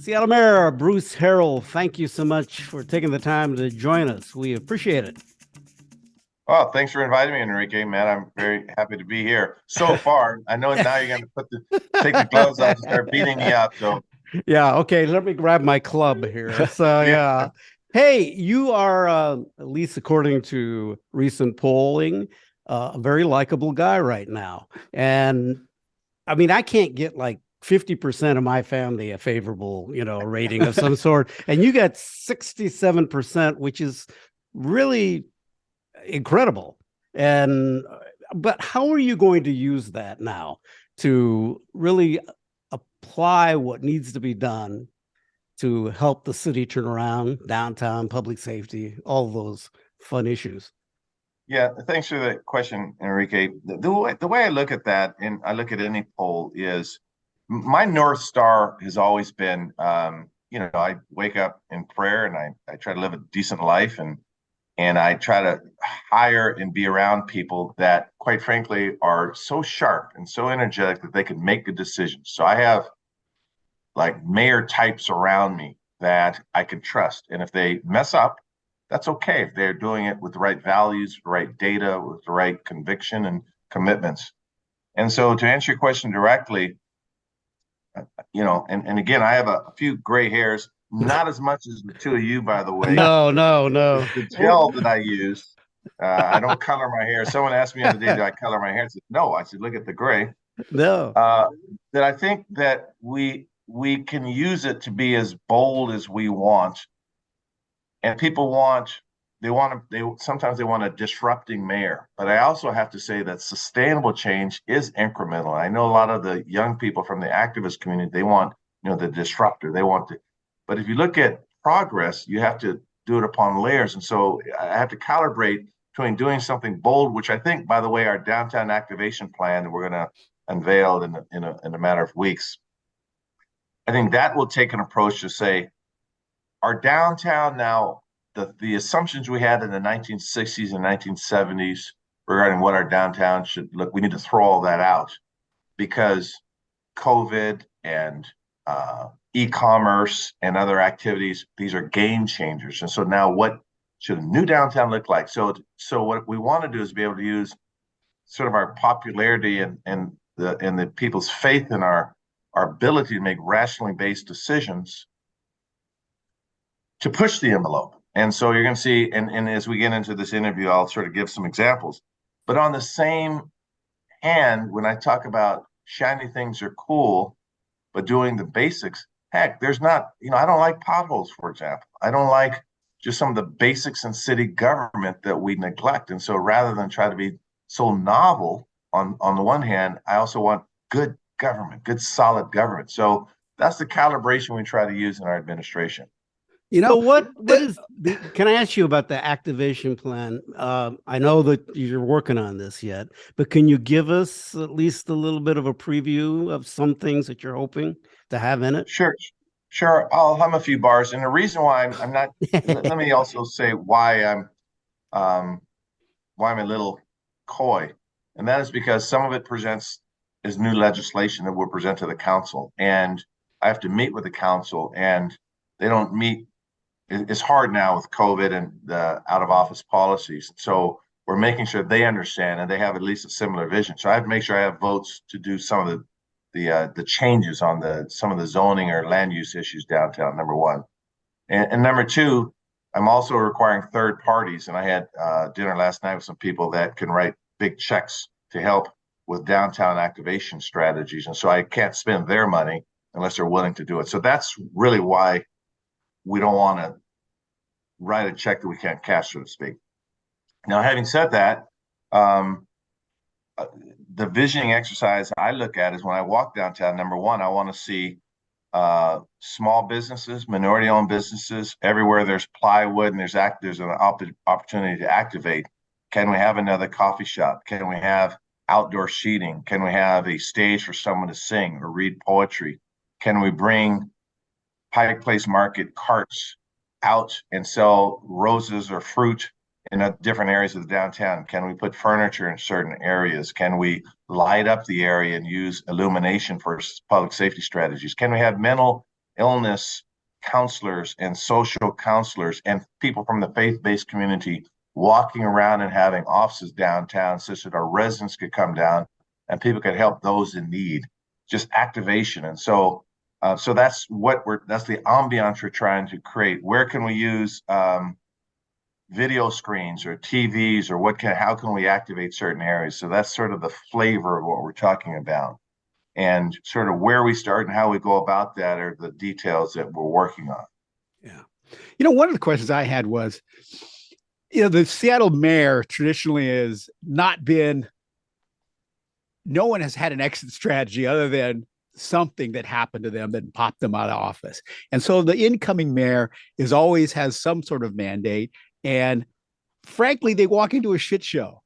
Seattle Mayor Bruce Harrell, thank you so much for taking the time to join us. We appreciate it. Oh, thanks for inviting me, Enrique. Man, I'm very happy to be here. So far, I know now you're going to take the gloves off and start beating me up. So, Yeah, okay, let me grab my club here. So, yeah, yeah. Hey, you are, at least according to recent polling, a very likable guy right now. And I mean, I can't get like 50% of my family a favorable, rating of some sort. And you got 67%, which is really incredible. And but how are you going to use that now to really apply what needs to be done to help the city turn around, downtown, public safety, all those fun issues? yeah. Thanks for the question, Enrique. The way I look at that, and I look at any poll, is my North Star has always been, I wake up in prayer and I try to live a decent life and I try to hire and be around people that, quite frankly, are so sharp and so energetic that they can make good decisions. So I have like mayor types around me that I can trust. And if they mess up, that's okay if they're doing it with the right values, the right data, with the right conviction and commitments. And so to answer your question directly, and again, I have a few gray hairs, not as much as the two of you, by the way. No, no, no. The gel that I use, I don't color my hair. Someone asked me the other day, do I color my hair? I said, no. I said, look at the gray. No. Uh, that I think that we can use it to be as bold as we want, and people they sometimes they want a disrupting mayor. But I also have to say that sustainable change is incremental. I know a lot of the young people from the activist community, they want the disruptor. They want to, but if you look at progress, you have to do it upon layers. And so I have to calibrate between doing something bold, which I think, by the way, our downtown activation plan that we're going to unveil in a matter of weeks. I think that will take an approach to say, our downtown now, the assumptions we had in the 1960s and 1970s regarding what our downtown should look, we need to throw all that out because COVID and e-commerce and other activities, these are game changers. And so now what should a new downtown look like? So what we want to do is be able to use sort of our popularity and the people's faith in our ability to make rationally based decisions to push the envelope. And so you're going to see, and as we get into this interview, I'll sort of give some examples. But on the same hand, when I talk about shiny things are cool, but doing the basics, heck, there's not, I don't like potholes, for example. I don't like just some of the basics in city government that we neglect. And so rather than try to be so novel on the one hand, I also want good government, good solid government. So that's the calibration we try to use in our administration. So what is the, can I ask you about the activation plan? I know that you're working on this yet, but can you give us at least a little bit of a preview of some things that you're hoping to have in it? Sure, sure. I'll hum a few bars. And the reason why I'm not, let me also say um, why I'm a little coy. And that is because some of it presents as new legislation that will present to the council. And I have to meet with the council, and they don't meet. It's hard now with COVID and the out of office policies. So we're making sure they understand and they have at least a similar vision. So I have to make sure I have votes to do some of the changes on some of the zoning or land use issues downtown. Number one, and number two, I'm also requiring third parties. And I had dinner last night with some people that can write big checks to help with downtown activation strategies. And so I can't spend their money unless they're willing to do it. So that's really why we don't want to write a check that we can't cash, so to speak. Now, having said that, um, the visioning exercise I look at is when I walk downtown, number one, I want to see small businesses, minority-owned businesses. Everywhere there's plywood and there's an opportunity to activate. Can we have another coffee shop? Can we have outdoor seating? Can we have a stage for someone to sing or read poetry? Can we bring Pike Place Market carts out and sell roses or fruit in different areas of the downtown? Can we put furniture in certain areas? Can we light up the area and use illumination for public safety strategies? Can we have mental illness counselors and social counselors and people from the faith-based community walking around and having offices downtown such that our residents could come down and people could help those in need. Just activation. And so that's that's the ambiance we're trying to create. Where can we use video screens or TVs, or how can we activate certain areas? So that's sort of the flavor of what we're talking about. And sort of where we start and how we go about that are the details that we're working on. Yeah. One of the questions I had was, the Seattle mayor traditionally has not been, no one has had an exit strategy other than something that happened to them that popped them out of office. And so the incoming mayor always has some sort of mandate. And frankly, they walk into a shit show.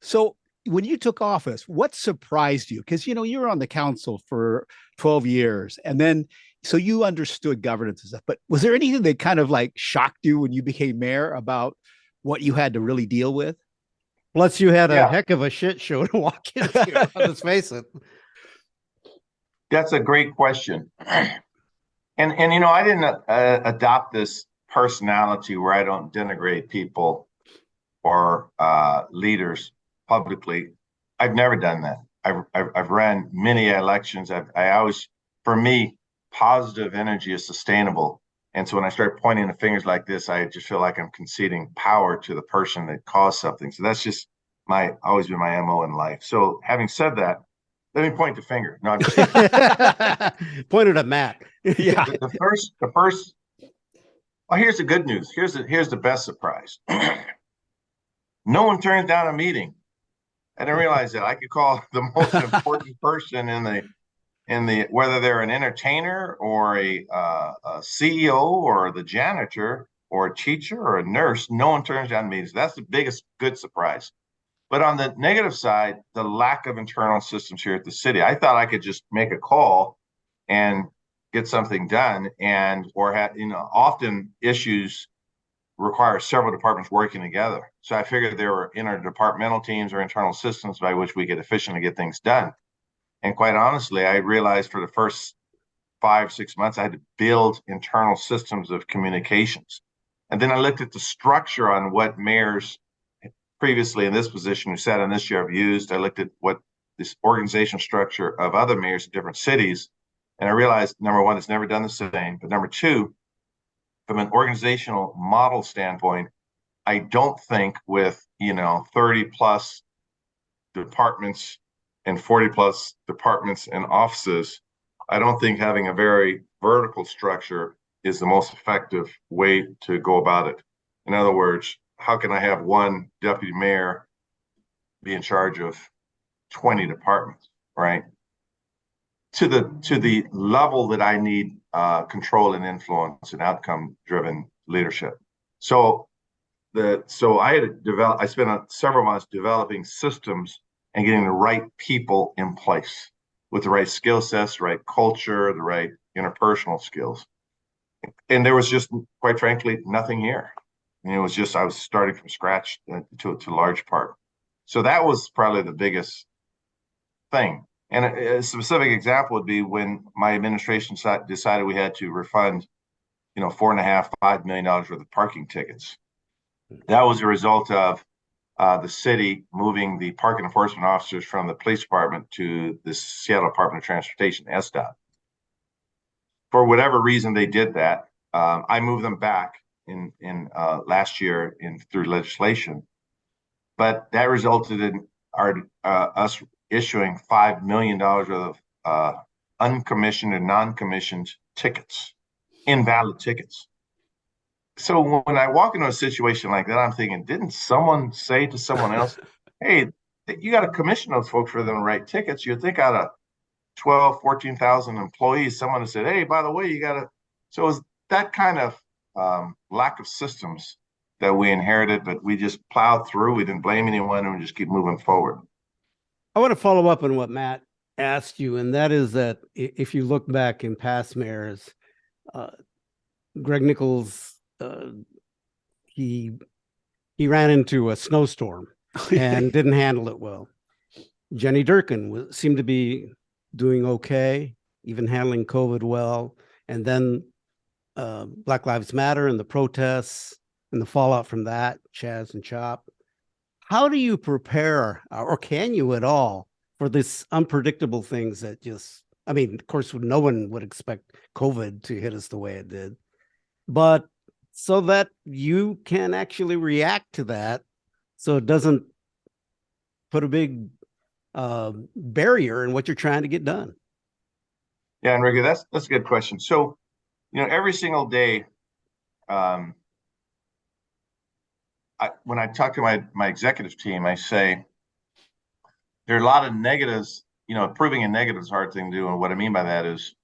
So when you took office, what surprised you? Because, you were on the council for 12 years and then, so you understood governance and stuff, but was there anything that kind of like shocked you when you became mayor about what you had to really deal with? Plus you had a heck of a shit show to walk into, let's face it. That's a great question. And I didn't adopt this personality where I don't denigrate people or leaders publicly. I've never done that. I've ran many elections. I always, for me, positive energy is sustainable. And so when I start pointing the fingers like this, I just feel like I'm conceding power to the person that caused something. So that's just always been my MO in life. So having said that, let me point the finger. No, I'm just kidding. Pointed at Matt. Yeah. The first. Well, here's the good news. Here's the best surprise. No one turns down a meeting. I didn't realize that. I could call the most important person in the whether they're an entertainer or a CEO or the janitor or a teacher or a nurse. No one turns down meetings. That's the biggest good surprise. But on the negative side, the lack of internal systems here at the city. I thought I could just make a call and get something done, often issues require several departments working together. So I figured there were interdepartmental teams or internal systems by which we could efficiently get things done. And quite honestly, I realized for the first 5-6 months, I had to build internal systems of communications. And then I looked at the structure on what mayors previously in this position who sat in this chair have used. I looked at what this organizational structure of other mayors in different cities. And I realized, number one, it's never done the same. But number two, from an organizational model standpoint, I don't think with 30 plus departments and 40 plus departments and offices, I don't think having a very vertical structure is the most effective way to go about it. In other words, how can I have one deputy mayor be in charge of 20 departments, right? To the level that I need control and influence and outcome driven leadership. So I had to develop. I spent several months developing systems and getting the right people in place with the right skill sets, the right culture, the right interpersonal skills. And there was just, quite frankly, nothing here. It was just I was starting from scratch to a large part. So that was probably the biggest thing. And a specific example would be when my administration decided we had to refund, $4.5–5 million worth of parking tickets. That was a result of the city moving the parking enforcement officers from the police department to the Seattle Department of Transportation, SDOT. For whatever reason they did that, I moved them back in last year through legislation, but that resulted in us issuing $5 million worth of uncommissioned and non-commissioned tickets, invalid tickets. So when I walk into a situation like that, I'm thinking, didn't someone say to someone else, hey, you got to commission those folks for them to write tickets? You'd think out of 12, 14,000 employees, someone has said, hey, by the way, you got to. So it was that kind of lack of systems that we inherited, but we just plowed through. We didn't blame anyone, and we just keep moving forward. I want to follow up on what Matt asked you, and that is that if you look back in past mayors, Greg Nichols, he ran into a snowstorm and didn't handle it well. Jenny Durkin seemed to be doing okay, even handling COVID well. and then Black Lives Matter and the protests and the fallout from that, Chaz and Chop. How do you prepare, or can you at all, for this unpredictable things that just, I mean, of course, no one would expect COVID to hit us the way it did, but so that you can actually react to that so it doesn't put a big barrier in what you're trying to get done? Yeah, Enrique, that's a good question. So, every single day, when I talk to my executive team, I say there are a lot of negatives. Proving a negative is a hard thing to do, and what I mean by that is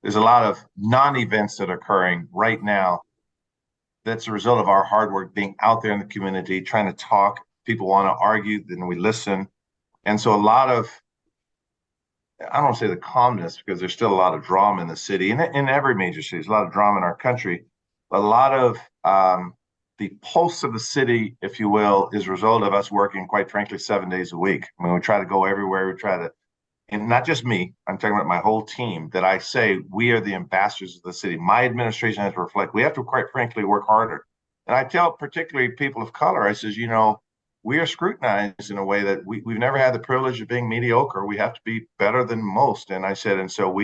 there's a lot of non-events that are occurring right now. That's a result of our hard work being out there in the community, trying to talk. People want to argue, then we listen. And so a lot of, I don't want to say the calmness, because there's still a lot of drama in the city, and in every major city, there's a lot of drama in our country. A lot of the pulse of the city, if you will, is a result of us working, quite frankly, 7 days a week. I mean, we try to go everywhere. We try to, and not just me, I'm talking about my whole team, that I say we are the ambassadors of the city. My administration has to reflect. We have to, quite frankly, work harder. And I tell particularly people of color, I says, we are scrutinized in a way that we've never had the privilege of being mediocre. We have to be better than most. And I said, and so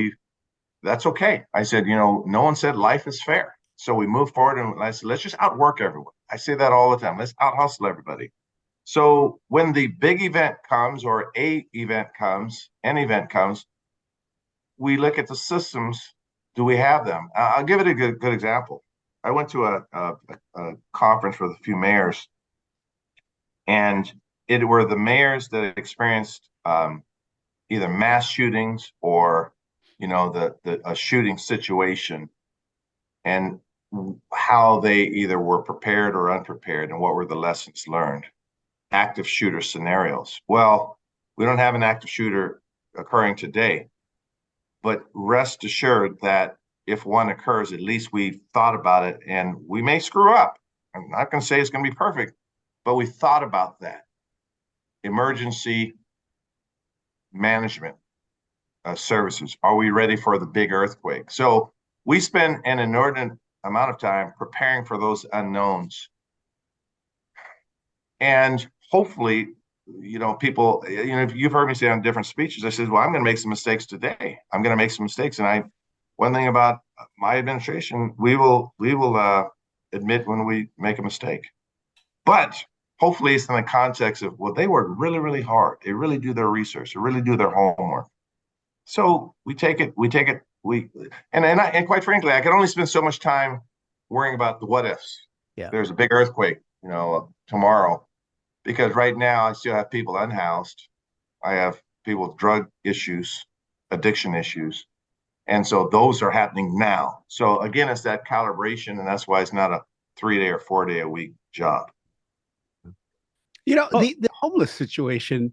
that's okay. I said, no one said life is fair. So we move forward, and I said, let's just outwork everyone. I say that all the time. Let's out hustle everybody. So when the big event comes, or an event comes, we look at the systems. Do we have them? I'll give it a good example. I went to a conference with a few mayors, and it were the mayors that experienced either mass shootings or, a shooting situation, and how they either were prepared or unprepared, and what were the lessons learned. Active shooter scenarios. Well, we don't have an active shooter occurring today, but rest assured that if one occurs, at least we thought about it, and we may screw up. I'm not going to say it's going to be perfect, but we thought about that. Emergency management services. Are we ready for the big earthquake? So we spend an inordinate amount of time preparing for those unknowns. And hopefully, people, you've heard me say on different speeches, I said, well, I'm going to make some mistakes today. I'm going to make some mistakes. And one thing about my administration, we will admit when we make a mistake. But hopefully it's in the context of, well, they work really, really hard. They really do their research. They really do their homework. So we take it. And quite frankly, I can only spend so much time worrying about the what ifs. Yeah. There's a big earthquake, tomorrow, because right now I still have people unhoused. I have people with drug issues, addiction issues. And so those are happening now. So again, it's that calibration, and that's why it's not a 3-day or 4-day a week job. The homeless situation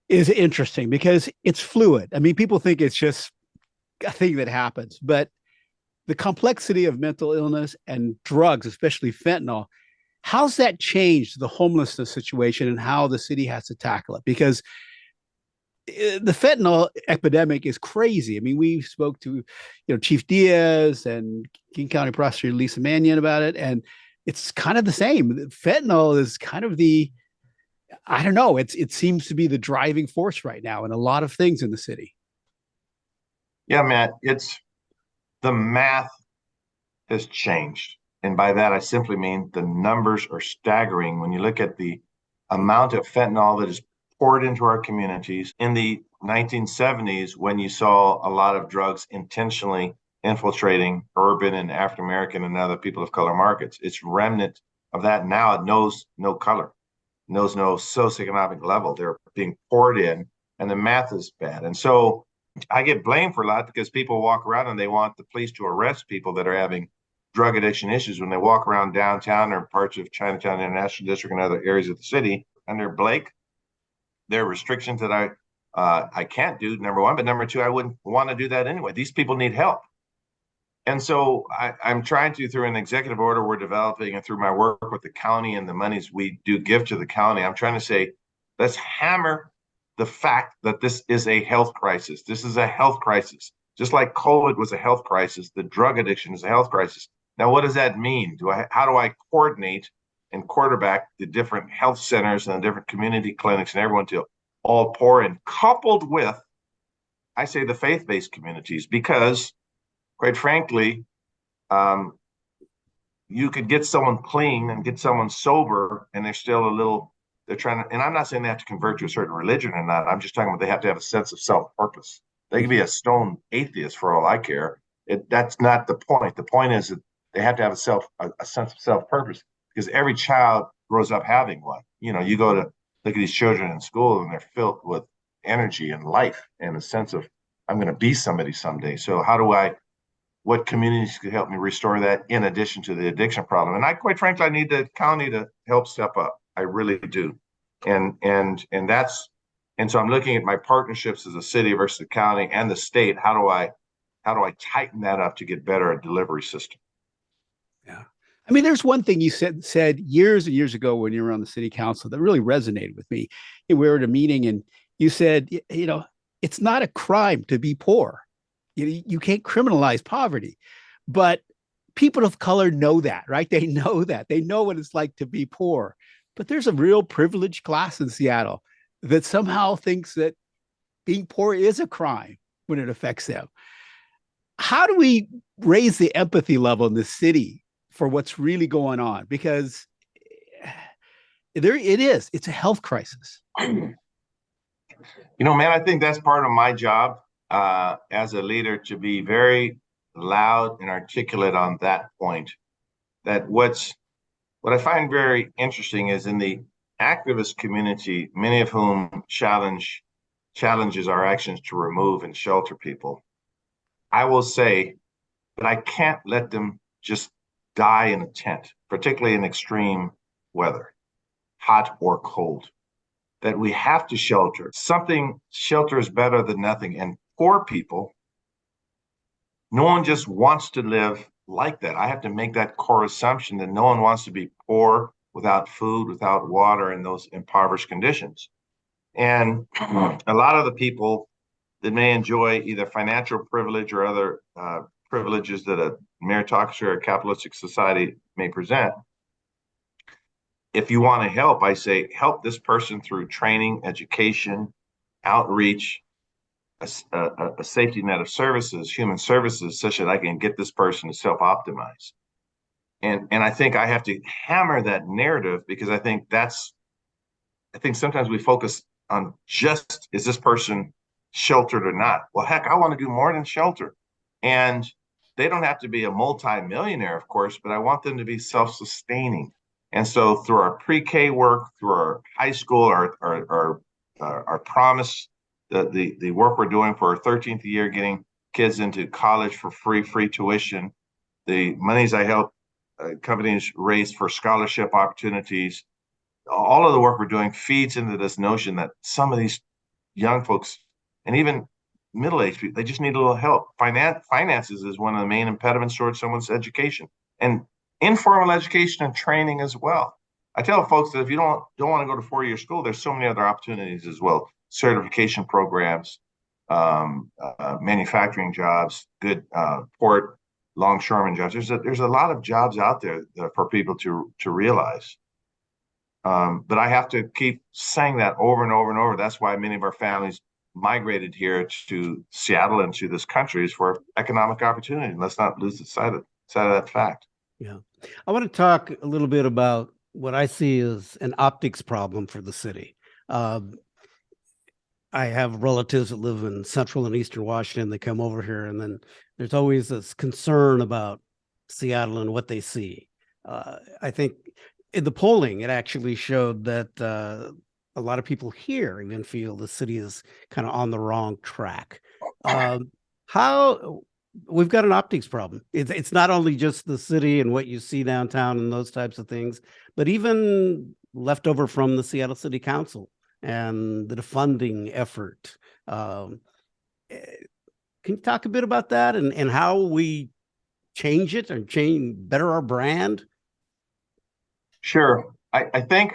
is interesting because it's fluid. I mean, people think it's just a thing that happens, but the complexity of mental illness and drugs, especially fentanyl, how's that changed the homelessness situation and how the city has to tackle it? Because the fentanyl epidemic is crazy. I mean, we spoke to, Chief Diaz and King County Prosecutor Lisa Mannion about it, and it's kind of the same. Fentanyl is kind of I don't know, it seems to be the driving force right now in a lot of things in the city. Yeah, Matt, it's the math has changed. And by that, I simply mean the numbers are staggering when you look at the amount of fentanyl that is poured into our communities. In the 1970s, when you saw a lot of drugs intentionally infiltrating urban and African American and other people of color markets, it's remnant of that. Now it knows no color, knows no socioeconomic level. They're being poured in, and the math is bad. And so I get blamed for a lot because people walk around and they want the police to arrest people that are having drug addiction issues when they walk around downtown or parts of Chinatown International District and other areas of the city. Under Blake, there are restrictions that I can't do, number one, but number two, I wouldn't want to do that anyway. These people need help. And so I'm trying to, through an executive order we're developing and through my work with the county and the monies we do give to the county, I'm trying to say, let's hammer the fact that this is a health crisis. This is a health crisis. Just like COVID was a health crisis, the drug addiction is a health crisis. Now, what does that mean? How do I coordinate and quarterback the different health centers and the different community clinics and everyone to all pour in, coupled with, I say, the faith-based communities, because quite frankly, you could get someone clean and get someone sober, and they're trying to, and I'm not saying they have to convert to a certain religion or not. I'm just talking about they have to have a sense of self-purpose. They can be a stone atheist for all I care. That's not the point. The point is that they have to have a sense of self-purpose, because every child grows up having one. You go to look at these children in school and they're filled with energy and life and a sense of, I'm going to be somebody someday. So what communities could help me restore that in addition to the addiction problem? And quite frankly, I need the county to help step up. I really do. And so I'm looking at my partnerships as a city versus the county and the state. How do I tighten that up to get better at delivery system? Yeah. I mean, there's one thing you said years and years ago when you were on the city council that really resonated with me. We were at a meeting and you said, it's not a crime to be poor. You can't criminalize poverty, but people of color know that, right? They know that. They know what it's like to be poor. But there's a real privileged class in Seattle that somehow thinks that being poor is a crime when it affects them. How do we raise the empathy level in the city for what's really going on? Because it's a health crisis. Man, I think that's part of my job as a leader, to be very loud and articulate on that point. That what I find very interesting is in the activist community, many of whom challenges our actions to remove and shelter people. I will say that I can't let them just die in a tent, particularly in extreme weather, hot or cold. That we have to shelter. Shelter is better than nothing. And poor people, no one just wants to live like that. I have to make that core assumption that no one wants to be poor, without food, without water, in those impoverished conditions. And a lot of the people that may enjoy either financial privilege or other privileges that a meritocracy or a capitalistic society may present, if you want to help, I say, help this person through training, education, outreach, a safety net of services, human services, such that I can get this person to self-optimize. And I think I have to hammer that narrative, because I think sometimes we focus on just, is this person sheltered or not? Well, heck, I want to do more than shelter. And they don't have to be a multi-millionaire, of course, but I want them to be self-sustaining. And so through our pre-K work, through our high school, our promise, the work we're doing for our 13th year, getting kids into college for free tuition, the monies I help companies raise for scholarship opportunities, all of the work we're doing feeds into this notion that some of these young folks, and even middle-aged people, they just need a little help. Finances is one of the main impediments towards someone's education, and informal education and training as well. I tell folks that if you don't want to go to four-year school, there's so many other opportunities as well. Certification programs, manufacturing jobs, good port, longshoreman jobs. There's a lot of jobs out there for people to realize. But I have to keep saying that over and over and over. That's why many of our families migrated here to Seattle and to this country, is for economic opportunity. Let's not lose sight of that fact. Yeah. I want to talk a little bit about what I see as an optics problem for the city. I have relatives that live in central and eastern Washington. They come over here, and then there's always this concern about Seattle and what they see. I think in the polling, it actually showed that a lot of people here even feel the city is kind of on the wrong track. How we've got an optics problem. It's not only just the city and what you see downtown and those types of things, but even leftover from the Seattle City Council and the funding effort. Can you talk a bit about that and how we change it and better our brand? Sure. I think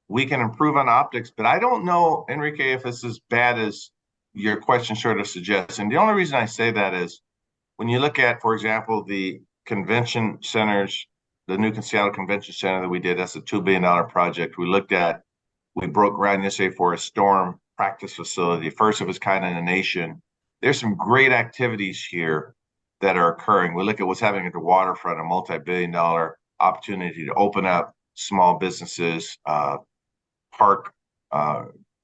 we can improve on optics, but I don't know, Enrique, if it's as bad as your question sort of suggests. And the only reason I say that is when you look at, for example, the convention centers, the new Seattle Convention Center that we did, that's a $2 billion project. We broke ground yesterday for a storm practice facility, first of its kind in the nation. There's some great activities here that are occurring. We look at what's happening at the waterfront, a multi-billion-dollar opportunity to open up small businesses, park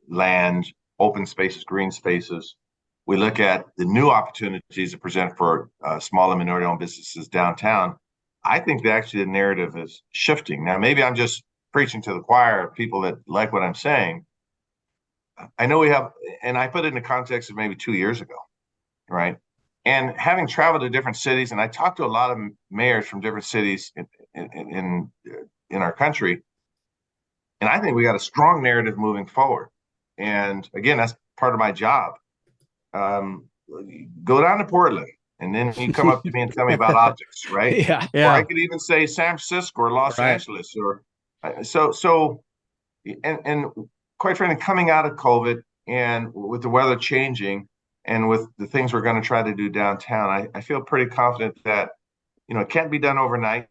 land, open spaces, green spaces. We look at the new opportunities that present for small and minority-owned businesses downtown. I think that actually the narrative is shifting. Now, maybe I'm just preaching to the choir of people that like what I'm saying. I know we have, and I put it in the context of maybe 2 years ago, right? And having traveled to different cities, and I talked to a lot of mayors from different cities in our country, and I think we got a strong narrative moving forward. And again, that's part of my job. Go down to Portland, and then you come up to me and tell me about optics, right? Yeah. Or I could even say San Francisco or Los Angeles, or and quite frankly, coming out of COVID and with the weather changing and with the things we're going to try to do downtown, I feel pretty confident that, it can't be done overnight,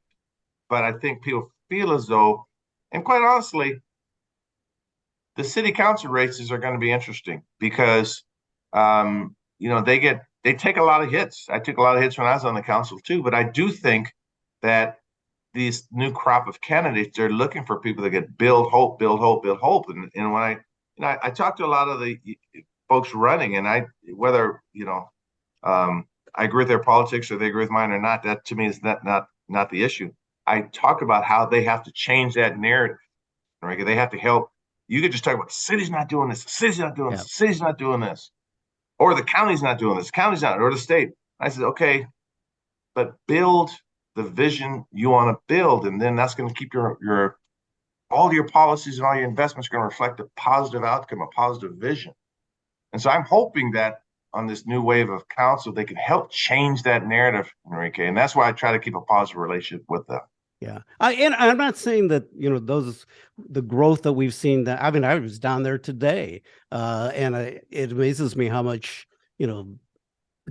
but I think people feel as though, and quite honestly, the city council races are going to be interesting because, they take a lot of hits. I took a lot of hits when I was on the council too, but I do think that these new crop of candidates, they're looking for people that get build hope, build hope, build hope. And when I talk to a lot of the folks running, and whether I agree with their politics or they agree with mine or not, that to me is not the issue. I talk about how they have to change that narrative, right? They have to help. You could just talk about the city's not doing this, the city's not doing this, the city's not doing this, or the county's not doing this, the county's not, or the state. I said, okay, but build the vision you want to build, and then that's going to keep your all your policies and all your investments are going to reflect a positive outcome, a positive vision. And so I'm hoping that on this new wave of council, they can help change that narrative, Enrique. And that's why I try to keep a positive relationship with them. Yeah. And I'm not saying that, the growth that we've seen that, I mean, I was down there today, and it amazes me how much, the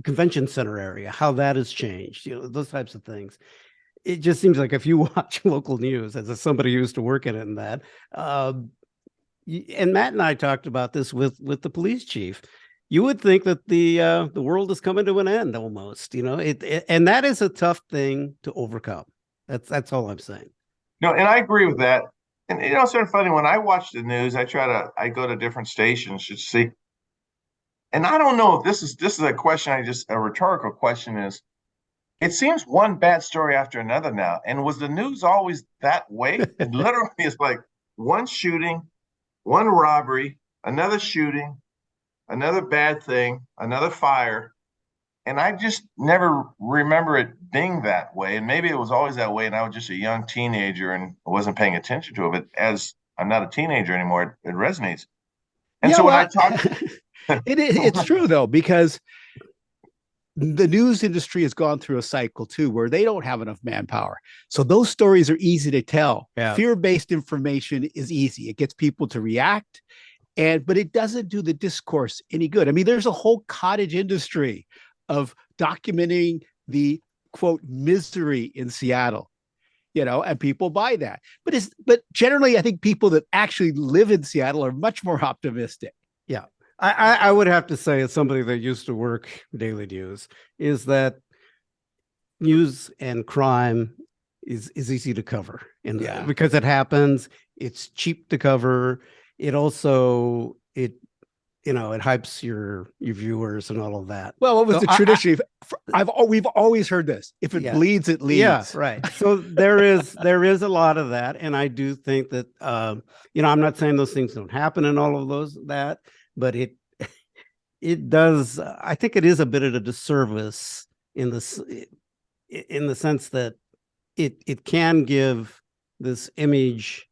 convention center area, how that has changed, those types of things. It just seems like if you watch local news, as somebody who used to work in it and that, and Matt and I talked about this with the police chief, you would think that the world is coming to an end almost, and that is a tough thing to overcome. That's all I'm saying. No, and I agree with that. And it's sort of funny when I watch the news, I go to different stations to see. And I don't know if this is a question, a rhetorical question is, it seems one bad story after another now. And was the news always that way? And literally it's like one shooting, one robbery, another shooting, another bad thing, another fire. And I just never remember it being that way. And maybe it was always that way, and I was just a young teenager and I wasn't paying attention to it. But as I'm not a teenager anymore, it resonates. And so when I talk, it's true though, because the news industry has gone through a cycle too, where they don't have enough manpower. So those stories are easy to tell. Yeah. Fear-based information is easy. It gets people to react, but it doesn't do the discourse any good. I mean, there's a whole cottage industry of documenting the quote misery in Seattle, and people buy that. But generally, I think people that actually live in Seattle are much more optimistic. Yeah. I would have to say, as somebody that used to work daily news, is that news and crime is easy to cover because it happens. It's cheap to cover. It also, it hypes your viewers and all of that. Well, what was the tradition? We've always heard this. If it bleeds, it leads. Yeah, right. So there is a lot of that. And I do think that, I'm not saying those things don't happen and all of that, but it does. I think it is a bit of a disservice in the sense that it can give this image,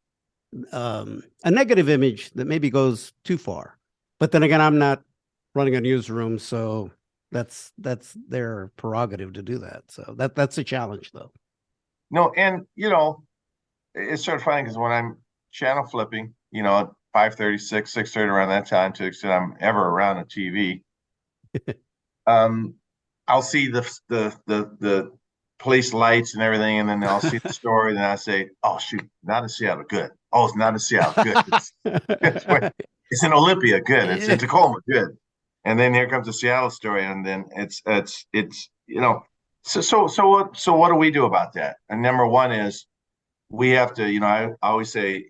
a negative image that maybe goes too far. But then again, I'm not running a newsroom, so that's their prerogative to do that. So that's a challenge, though. No, and it's sort of funny because when I'm channel flipping, 5:36, 6:30 around that time, to the extent I'm ever around a TV, I'll see the police lights and everything, and then I'll see the story, and I say, "Oh shoot, not in Seattle, good. Oh, it's not in Seattle, good. It's in Olympia, good. It's in Tacoma, good." And then here comes the Seattle story, and then it's so what do we do about that? And number one is we have to, I always say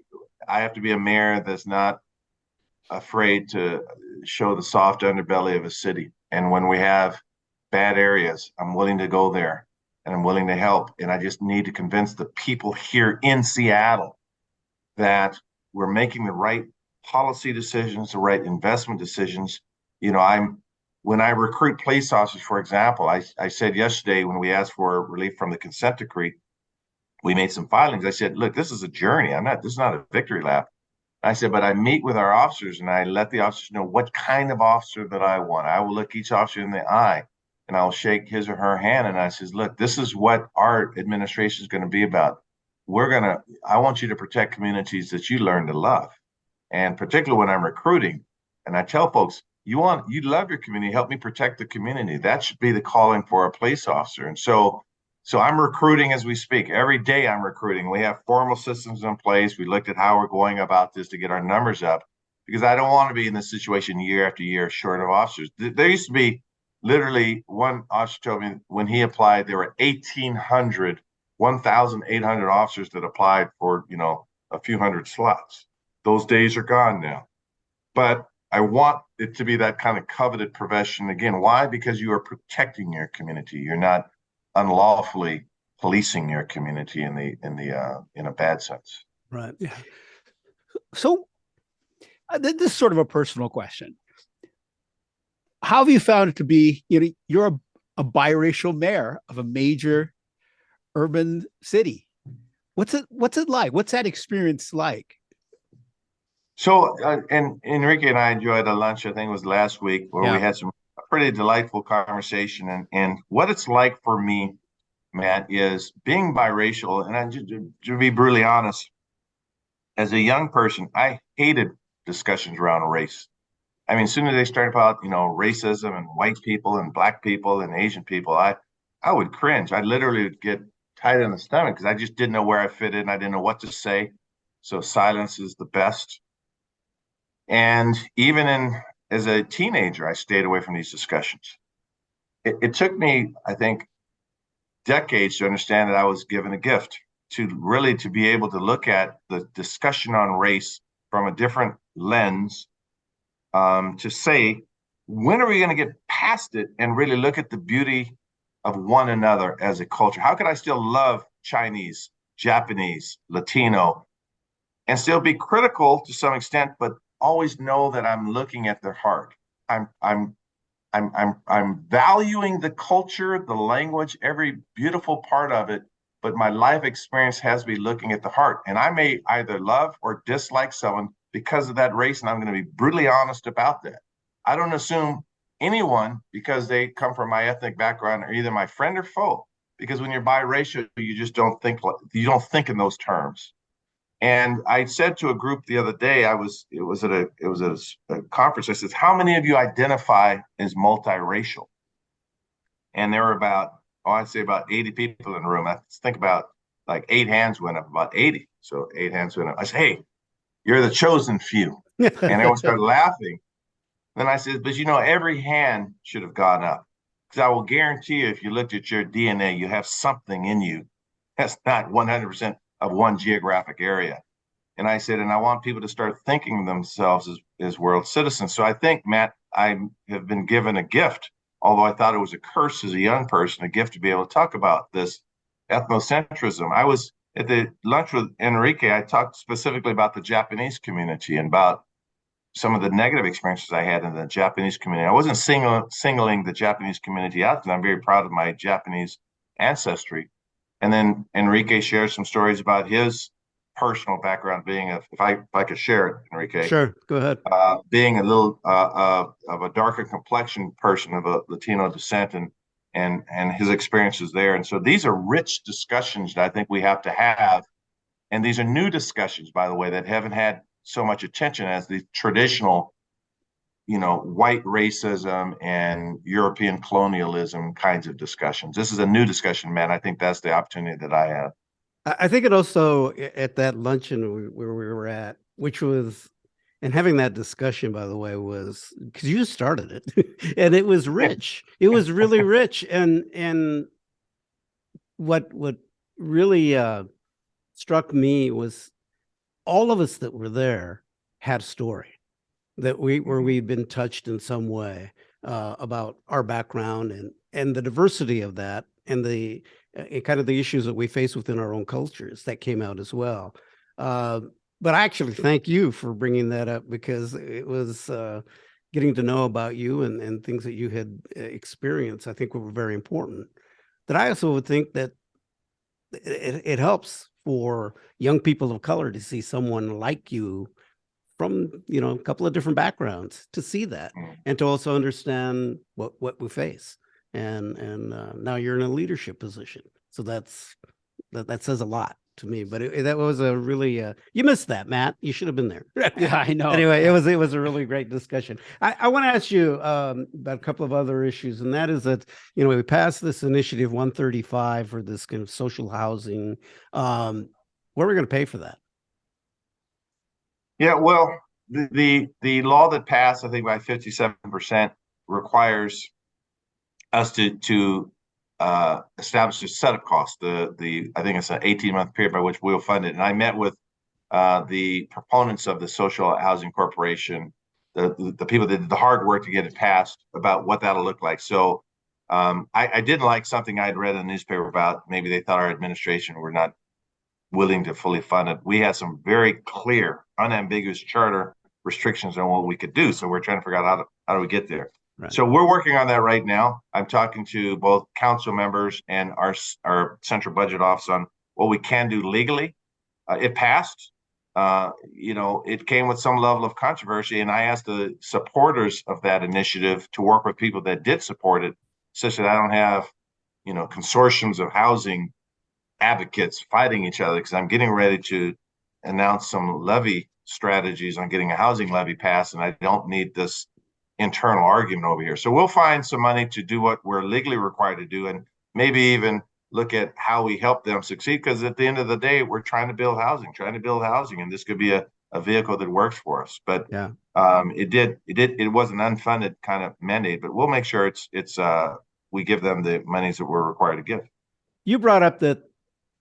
I have to be a mayor that's not afraid to show the soft underbelly of a city. And when we have bad areas, I'm willing to go there and I'm willing to help. And I just need to convince the people here in Seattle that we're making the right policy decisions, the right investment decisions. When I recruit police officers, for example, I said yesterday when we asked for relief from the consent decree, we made some filings. I said, look, this is a journey. This is not a victory lap. I said, but I meet with our officers and I let the officers know what kind of officer that I want. I will look each officer in the eye and I'll shake his or her hand. And I says, look, this is what our administration is going to be about. I want you to protect communities that you learn to love. And particularly when I'm recruiting, and I tell folks, you love your community, help me protect the community. That should be the calling for a police officer. And so I'm recruiting as we speak. Every day I'm recruiting. We have formal systems in place. We looked at how we're going about this to get our numbers up because I don't want to be in this situation year after year short of officers. There used to be literally one officer told me when he applied, there were 1,800 officers that applied for, a few hundred slots. Those days are gone now. But I want it to be that kind of coveted profession again. Why? Because you are protecting your community. You're not unlawfully policing your community in a bad sense. Right. Yeah. So this is sort of a personal question. How have you found it to be, you're a biracial mayor of a major urban city? What's it like? What's that experience like? So, and Enrique and I enjoyed a lunch, I think it was last week, where we had some pretty delightful conversation. And what it's like for me, Matt, is being biracial. And to be brutally honest, as a young person, I hated discussions around race. I mean, as soon as they started about, racism and white people and black people and Asian people, I would cringe. I literally would get tight in the stomach because I just didn't know where I fit in. I didn't know what to say. So silence is the best. And even as a teenager, I stayed away from these discussions. It took me, I think, decades to understand that I was given a gift to be able to look at the discussion on race from a different lens, to say, when are we going to get past it and really look at the beauty of one another as a culture? How could I still love Chinese, Japanese, Latino, and still be critical to some extent, but always know that I'm looking at their heart. I'm valuing the culture, the language, every beautiful part of it, but my life experience has me looking at the heart. And I may either love or dislike someone because of that race, and I'm going to be brutally honest about that. I don't assume anyone because they come from my ethnic background are either my friend or foe. Because when you're biracial, you just don't think in those terms. And I said to a group the other day, it was at a conference. I said, how many of you identify as multiracial? And there were I'd say about 80 people in the room. I think about like 8 hands went up, about 80. So 8 hands went up. I said, hey, you're the chosen few. And everyone started laughing. Then I said, but every hand should have gone up. Because I will guarantee you, if you looked at your DNA, you have something in you that's not 100% of one geographic area. And I said, and I want people to start thinking of themselves as world citizens. So I think, Matt, I have been given a gift, although I thought it was a curse as a young person, a gift to be able to talk about this ethnocentrism. I was at the lunch with Enrique. I talked specifically about the Japanese community and about some of the negative experiences I had in the Japanese community. I wasn't singling the Japanese community out because I'm very proud of my Japanese ancestry. And then Enrique shared some stories about his personal background being if I could share it, Enrique. Sure, go ahead. Being a little of a darker complexion person of a Latino descent and his experiences there. And so these are rich discussions that I think we have to have. And these are new discussions, by the way, that haven't had so much attention as the traditional white racism and European colonialism kinds of discussions. This is a new discussion, man. I think that's the opportunity that I have. I think it also at that luncheon where we were at, which was, and having that discussion, by the way, was because you started it, and it was rich. It was really rich, and what really struck me was all of us that were there had a story that where we'd been touched in some way about our background and the diversity of that and the kind of the issues that we face within our own cultures that came out as well. But I actually thank you for bringing that up because it was getting to know about you and things that you had experienced, I think were very important. That I also would think that it helps for young people of color to see someone like you from a couple of different backgrounds to see that and to also understand what we face and now you're in a leadership position, so that says a lot to me. But that was a really you missed that, Matt. You should have been there. Yeah, I know. Anyway, it was a really great discussion. I want to ask you about a couple of other issues, and that is that we passed this initiative 135 for this kind of social housing. Where are we going to pay for that? Yeah, well, the law that passed, I think by 57%, requires us to establish a setup cost. I think it's an 18-month period by which we'll fund it. And I met with the proponents of the Social Housing Corporation, the people that did the hard work to get it passed, about what that'll look like. So I didn't like something I'd read in the newspaper about maybe they thought our administration were not willing to fully fund it. We had some very clear, unambiguous charter restrictions on what we could do. So we're trying to figure out how do we get there. Right. So we're working on that right now. I'm talking to both council members and our central budget office on what we can do legally. It passed. It came with some level of controversy, and I asked the supporters of that initiative to work with people that did support it, such that I don't have, consortiums of housing advocates fighting each other, because I'm getting ready to announce some levy strategies on getting a housing levy passed, and I don't need this internal argument over here. So we'll find some money to do what we're legally required to do, and maybe even look at how we help them succeed, because at the end of the day, we're trying to build housing, and this could be a vehicle that works for us. But yeah, it was an unfunded kind of mandate, but we'll make sure it's we give them the monies that we're required to give. You brought up that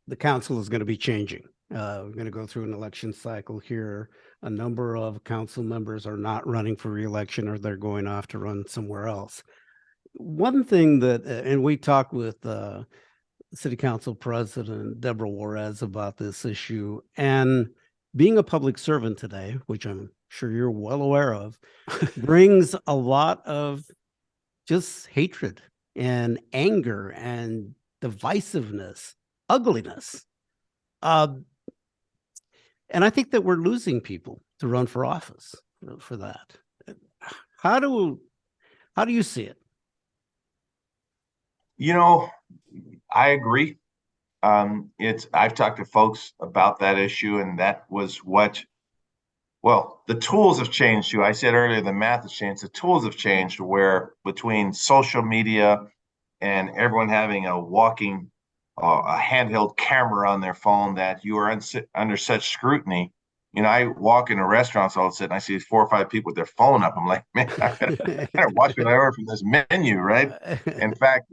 the council is going to be changing. We're going to go through an election cycle here. A number of council members are not running for re-election, or they're going off to run somewhere else. One thing that, and we talked with City Council President Deborah Juarez about this issue, and being a public servant today, which I'm sure you're well aware of, brings a lot of just hatred and anger and divisiveness, ugliness. And I think that we're losing people to run for office for that. How do you see it? I agree. I've talked to folks about that issue, and that was the tools have changed too. I said earlier, the math has changed. The tools have changed, where between social media and everyone having a handheld camera on their phone, that you are under such scrutiny. I walk into restaurants all of a sudden, I see 4 or 5 people with their phone up. I'm like, man, I gotta watch what I order from this menu, right? In fact,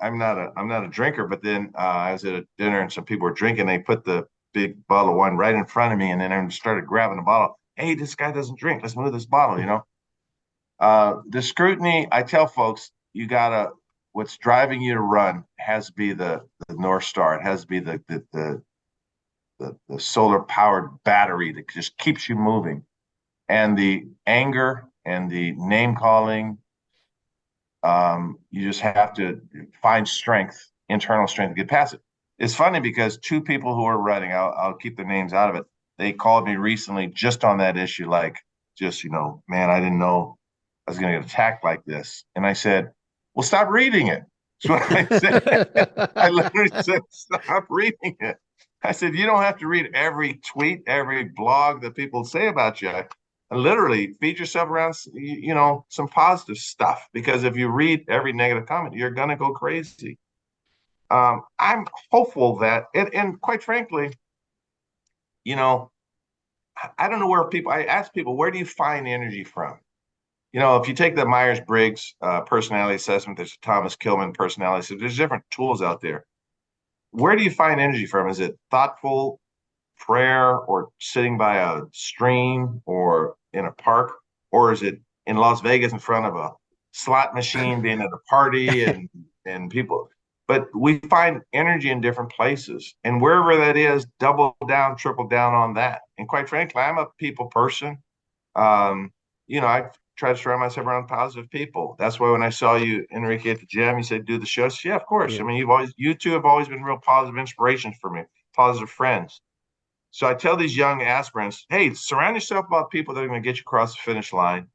I'm not a drinker, but then I was at a dinner and some people were drinking. They put the big bottle of wine right in front of me, and then I started grabbing the bottle. Hey, this guy doesn't drink. Let's move this bottle. The scrutiny. I tell folks, what's driving you to run has to be the North Star. It has to be the solar powered battery that just keeps you moving. And the anger and the name calling, you just have to find internal strength to get past it. It's funny because 2 people who are running, I'll keep their names out of it, they called me recently just on that issue, like, man, I didn't know I was going to get attacked like this. And I said, well, stop reading it. That's what I said. I literally said, stop reading it. I said, you don't have to read every tweet, every blog that people say about you. and literally feed yourself around, some positive stuff. Because if you read every negative comment, you're gonna go crazy. I'm hopeful that, and quite frankly, I don't know where I ask people, where do you find energy from? If you take the Myers-Briggs personality assessment, there's a Thomas Kilmann personality, so there's different tools out there. Where do you find energy from? Is it thoughtful prayer, or sitting by a stream, or in a park, or is it in Las Vegas in front of a slot machine, being at a party and people? But we find energy in different places, and wherever that is, double down, triple down on that. And quite frankly, I'm a people person. I try to surround myself around positive people. That's why when I saw you, Enrique, at the gym, you said do the show. Yeah, of course. Yeah. I mean, you two have always been real positive inspirations for me, positive friends. So I tell these young aspirants, hey, surround yourself about people that are going to get you across the finish line.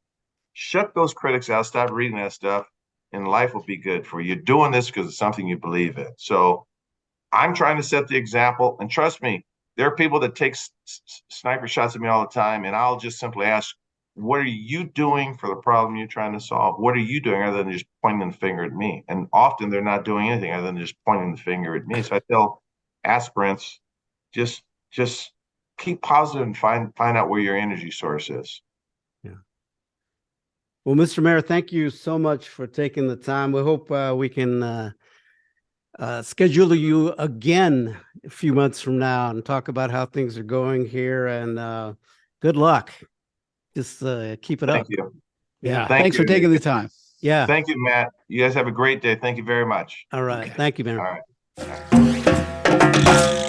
Shut those critics out. Stop reading that stuff, and life will be good for you. You're doing this because it's something you believe in. So I'm trying to set the example. And trust me, there are people that take sniper shots at me all the time, and I'll just simply ask, what are you doing for the problem you're trying to solve? What are you doing other than just pointing the finger at me? And often they're not doing anything other than just pointing the finger at me. So I tell aspirants, just keep positive and find out where your energy source is. Yeah. Well, Mr. Mayor, thank you so much for taking the time. We hope we can schedule you again a few months from now and talk about how things are going here. And good luck. Just keep it up. Thank you. Yeah. Thank Thanks you. for taking the time. Yeah. Thank you, Matt. You guys have a great day. Thank you very much. All right. Okay. Thank you, Mayor. All right.